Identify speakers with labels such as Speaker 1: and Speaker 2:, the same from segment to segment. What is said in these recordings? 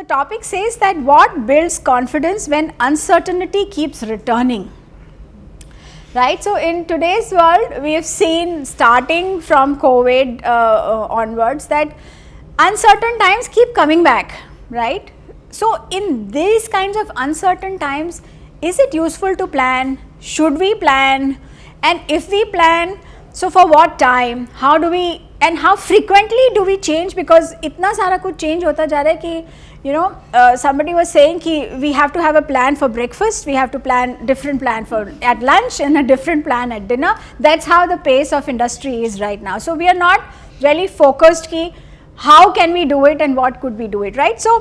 Speaker 1: topic says that what builds confidence when uncertainty keeps returning, right? So in today's world, we have seen starting from COVID onwards that uncertain times keep coming back, right? So in these kinds of uncertain times, is it useful to plan? Should we plan? And if we plan, so for what time? How do we, and how frequently do we change? Because itna sara kuch change hota ja raha hai ki, you know, somebody was saying ki we have to have a plan for breakfast, we have to plan different plan for at lunch and a different plan at dinner. That's how the pace of industry is right now. So we are not really focused ki how can we do it and what could we do it, right? So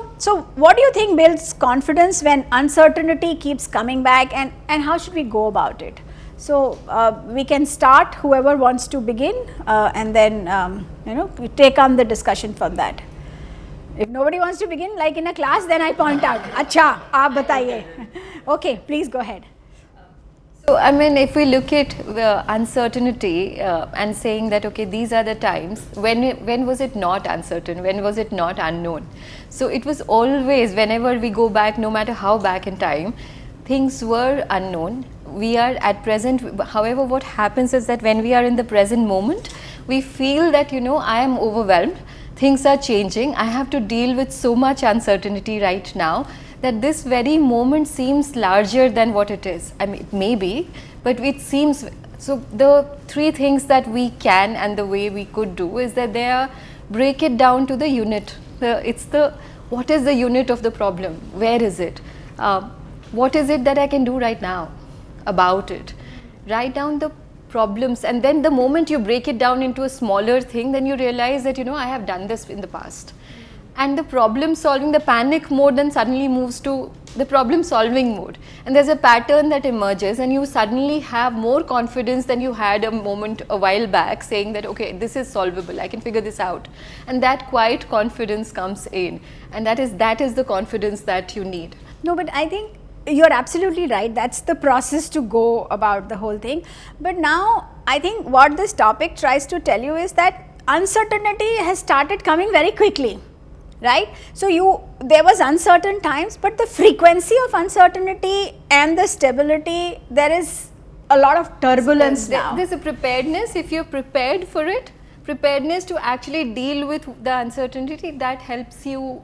Speaker 1: what do you think builds confidence when uncertainty keeps coming back, and how should we go about it? So we can start, whoever wants to begin, and then you know, we take on the discussion from that. If nobody wants to begin, like in a class, then I point out, acha, aap bataiye. Okay, please go ahead.
Speaker 2: So I mean, if we look at the uncertainty and saying that okay, these are the times when was it not uncertain, when was it not unknown? So it was always, whenever we go back, no matter how back in time, things were unknown. We are at present, however, what happens is that when we are in the present moment, we feel that, you know, I am overwhelmed, things are changing, I have to deal with so much uncertainty right now, that this very moment seems larger than what it is. I mean, it may be, but it seems, so the three things that we can and the way we could do is that they are, break it down to the unit. What is the unit of the problem? Where is it? What is it that I can do right now about it? Write down the problems, and then the moment you break it down into a smaller thing, then you realize that, you know, I have done this in the past. And the problem solving, the panic mode then suddenly moves to the problem solving mode. And there's a pattern that emerges, and you suddenly have more confidence than you had a while back, saying that, okay, this is solvable, I can figure this out. And that quiet confidence comes in. And that is the confidence that you need.
Speaker 1: No, but I think you're absolutely right. That's the process to go about the whole thing. But now I think what this topic tries to tell you is that uncertainty has started coming very quickly, right? So there was uncertain times, but the frequency of uncertainty and the stability, there is a lot of turbulence now.
Speaker 2: There's a preparedness. If you're prepared for it, preparedness to actually deal with the uncertainty, that helps you.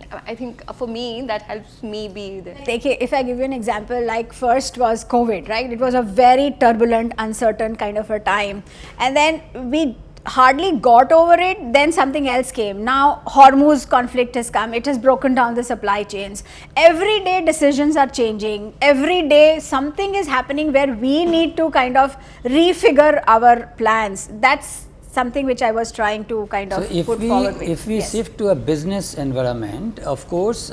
Speaker 2: I think for me, that helps me be there.
Speaker 1: If I give you an example, like first was COVID, right? It was a very turbulent, uncertain kind of a time. And then we hardly got over it, then something else came. Now Hormuz conflict has come, it has broken down the supply chains. Every day decisions are changing, every day something is happening where we need to kind of refigure our plans. That's something which I was trying to kind of put forward with.
Speaker 3: If we shift to a business environment, of course,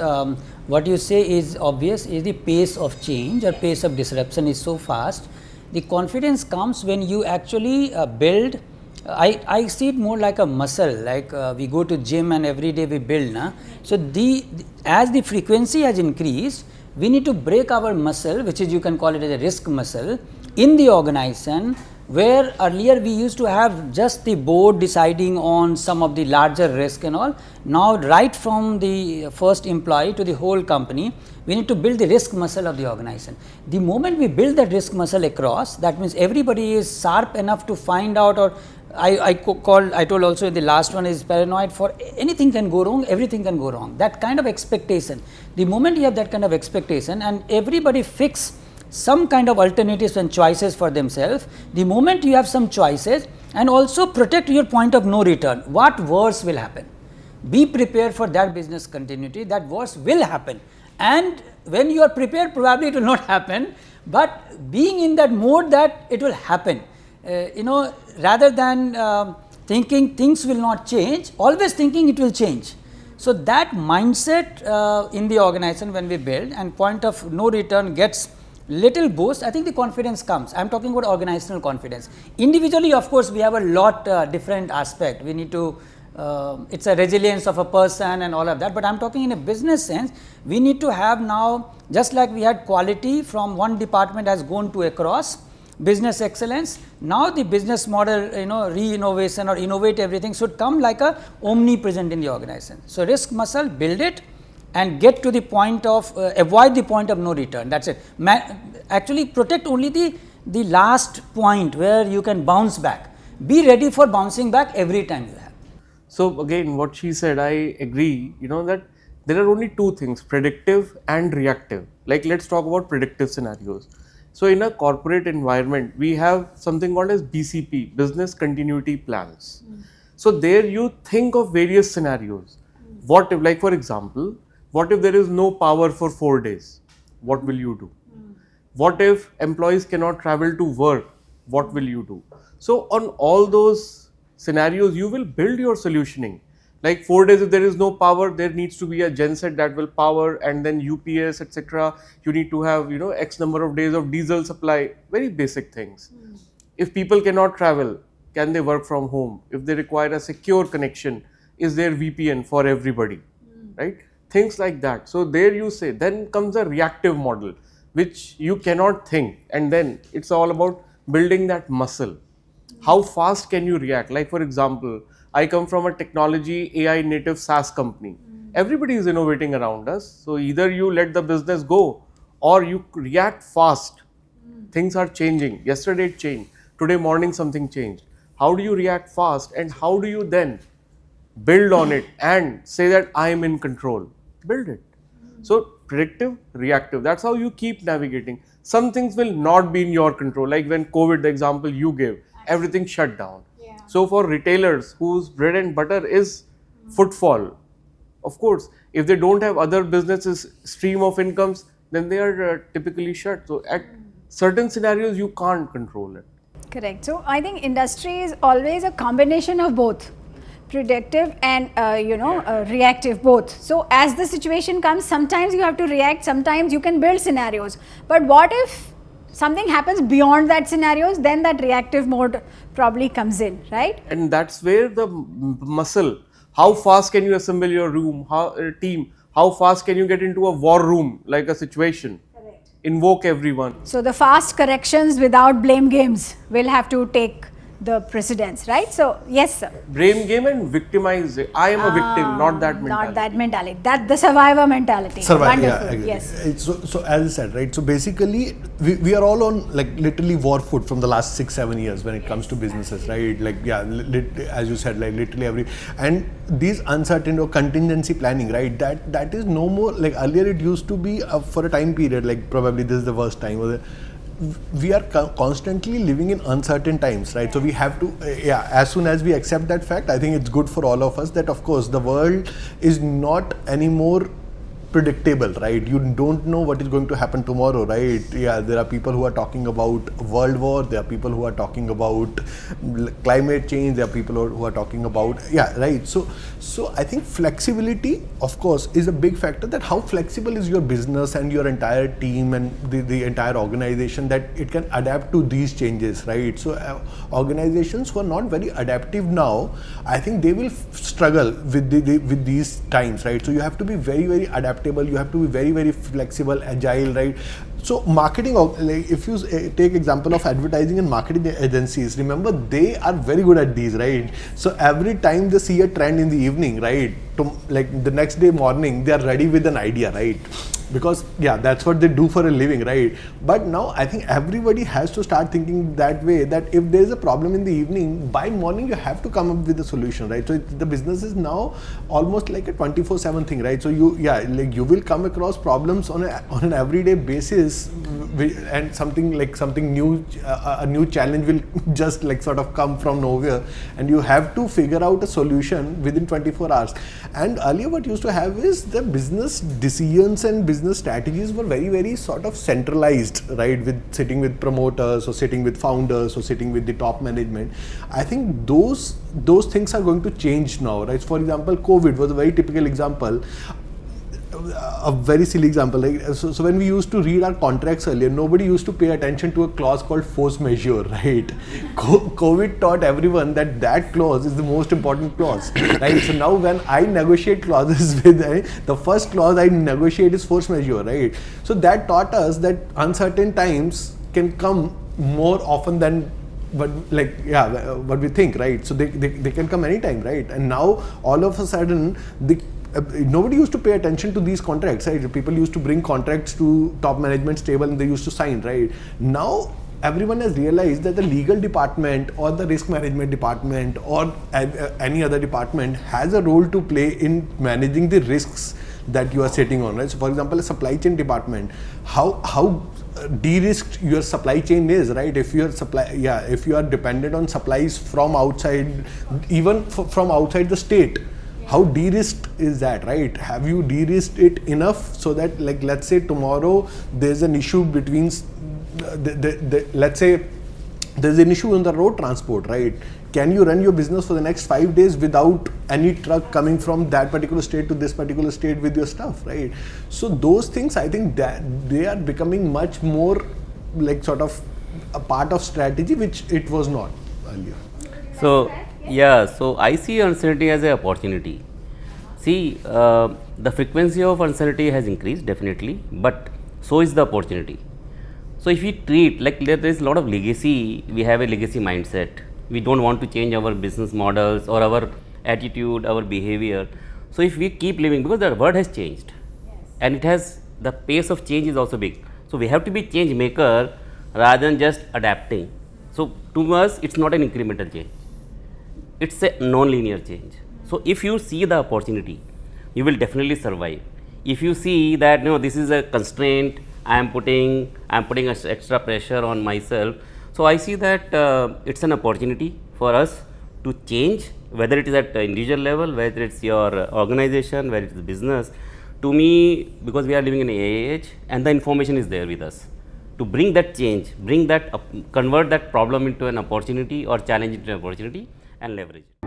Speaker 3: what you say is obvious, is the pace of change or pace of disruption is so fast. The confidence comes when you actually build. I see it more like a muscle, like we go to gym and every day we build. So as the frequency has increased, we need to break our muscle, which is, you can call it as a risk muscle, in the organization, where earlier we used to have just the board deciding on some of the larger risk and all. Now right from the first employee to the whole company, we need to build the risk muscle of the organization. The moment we build that risk muscle across, that means everybody is sharp enough to find out, or I told also in the last one, is paranoid for anything can go wrong, everything can go wrong. That kind of expectation, the moment you have that kind of expectation and everybody fix some kind of alternatives and choices for themselves, the moment you have some choices, and also protect your point of no return, what worse will happen. Be prepared for that business continuity, that worse will happen, and when you are prepared, probably it will not happen, but being in that mode that it will happen, you know, rather than thinking things will not change, always thinking it will change. So that mindset in the organization when we build, and point of no return gets little boost, I think the confidence comes. I am talking about organizational confidence. Individually, of course, we have a lot different aspect. We need to, it's a resilience of a person and all of that, but I am talking in a business sense. We need to have now, just like we had quality from one department has gone to across, business excellence. Now the business model, you know, re-innovation or innovate everything should come like a omnipresent in the organization. So risk muscle, build it, and get to the point of avoid the point of no return. That's it. Actually protect only the last point where you can bounce back. Be ready for bouncing back every time you have.
Speaker 4: So again, what she said, I agree, that there are only two things, predictive and reactive. Like, let's talk about predictive scenarios. So in a corporate environment, we have something called as BCP, business continuity plans. So there you think of various scenarios. What if, like for example, what if there is no power for 4 days? What will you do? What if employees cannot travel to work? What will you do? So on all those scenarios, you will build your solutioning. Like 4 days, if there is no power, there needs to be a genset that will power, and then UPS, etc. You need to have, X number of days of diesel supply, very basic things. If people cannot travel, can they work from home? If they require a secure connection, is there VPN for everybody, right? Things like that. So there you say, then comes a reactive model, which you cannot think, and then it's all about building that muscle. How fast can you react? Like for example, I come from a technology AI native SaaS company. Everybody is innovating around us. So either you let the business go or you react fast. Things are changing. Yesterday it changed. Today morning something changed. How do you react fast, and how do you then build on it and say that I am in control? Build it. So predictive, reactive, that's how you keep navigating. Some things will not be in your control, like when COVID, the example you gave, everything shut down. So for retailers whose bread and butter is footfall, of course, if they don't have other businesses, stream of incomes, then they are typically shut. So at certain scenarios, you can't control it.
Speaker 1: Correct. So I think industry is always a combination of both, predictive and reactive both. So as the situation comes, sometimes you have to react, sometimes you can build scenarios. But what if something happens beyond that scenarios, then that reactive mode probably comes in, right?
Speaker 4: And that's where the muscle, how fast can you assemble your team, how fast can you get into a war room, like a situation, invoke everyone.
Speaker 1: So the fast corrections without blame games will have to take the precedence, right? So yes, sir.
Speaker 4: Blame game and victimize. I am a victim, not that mentality.
Speaker 1: Not that mentality. That the survivor mentality. Wonderful.
Speaker 5: Yeah,
Speaker 1: yes.
Speaker 5: So as I said, right. So basically, we are all on like literally war foot from the last 6-7 years when it comes to businesses, right? Like as you said, like literally and these uncertain or contingency planning, right? That is no more like earlier. It used to be for a time period, like probably this is the worst time. We are constantly living in uncertain times, right? So we have to, as soon as we accept that fact, I think it's good for all of us that of course the world is not anymore predictable, right? You don't know what is going to happen tomorrow, right? Yeah, there are people who are talking about world war, there are people who are talking about climate change, there are people who are talking about, right? So I think flexibility, of course, is a big factor. That how flexible is your business and your entire team and the entire organization that it can adapt to these changes, right? So organizations who are not very adaptive now, I think they will struggle with these times, right? So you have to be very, very adaptable. You have to be very, very flexible, agile, right? So marketing, like if you take example of advertising and marketing agencies, remember they are very good at these, right? So every time they see a trend in the evening, right, to like the next day morning, they are ready with an idea, right? Because that's what they do for a living, right? But now I think everybody has to start thinking that way, that if there is a problem in the evening, by morning you have to come up with a solution, right? So the business is now almost like a 24/7 thing, right? So you will come across problems on an everyday basis, and something new, a new challenge will just like sort of come from nowhere, and you have to figure out a solution within 24 hours. And earlier what used to have is the business decisions and business strategies were very, very sort of centralized, right? With sitting with promoters or sitting with founders or sitting with the top management. I think those things are going to change now, right? For example, COVID was a very typical example. A very silly example, like so when we used to read our contracts earlier, nobody used to pay attention to a clause called force majeure, right? COVID taught everyone that clause is the most important clause, right? So now when I negotiate clauses with the first clause I negotiate is force majeure, right? So that taught us that uncertain times can come more often than what we think, right? So they can come anytime, right? And now all of a sudden nobody used to pay attention to these contracts, right? People used to bring contracts to top management's table and they used to sign, right? Now everyone has realized that the legal department or the risk management department or any other department has a role to play in managing the risks that you are sitting on, right? So for example, a supply chain department, how de-risked your supply chain is, right? If you are dependent on supplies from outside, even from outside the state, how de-risked is that, right? Have you de-risked it enough so that, like, let's say tomorrow there's an issue between let's say there's an issue in the road transport, right? Can you run your business for the next 5 days without any truck coming from that particular state to this particular state with your stuff, right? So those things, I think that they are becoming much more like sort of a part of strategy, which it was not earlier.
Speaker 6: So yeah, so I see uncertainty as an opportunity. See, the frequency of uncertainty has increased definitely, but so is the opportunity. So if we treat like there is a lot of legacy, we have a legacy mindset. We don't want to change our business models or our attitude, our behavior. So if we keep living, because the world has changed, and it has, the pace of change is also big. So we have to be change maker rather than just adapting. So to us, it's not an incremental change. It's a non-linear change. So if you see the opportunity, you will definitely survive. If you see that no, this is a constraint, I am putting extra pressure on myself. So I see that it's an opportunity for us to change, whether it is at individual level, whether it's your organization, whether it's business. To me, because we are living in an AI age and the information is there with us, to bring that change, convert that problem into an opportunity or challenge into an opportunity and leverage it.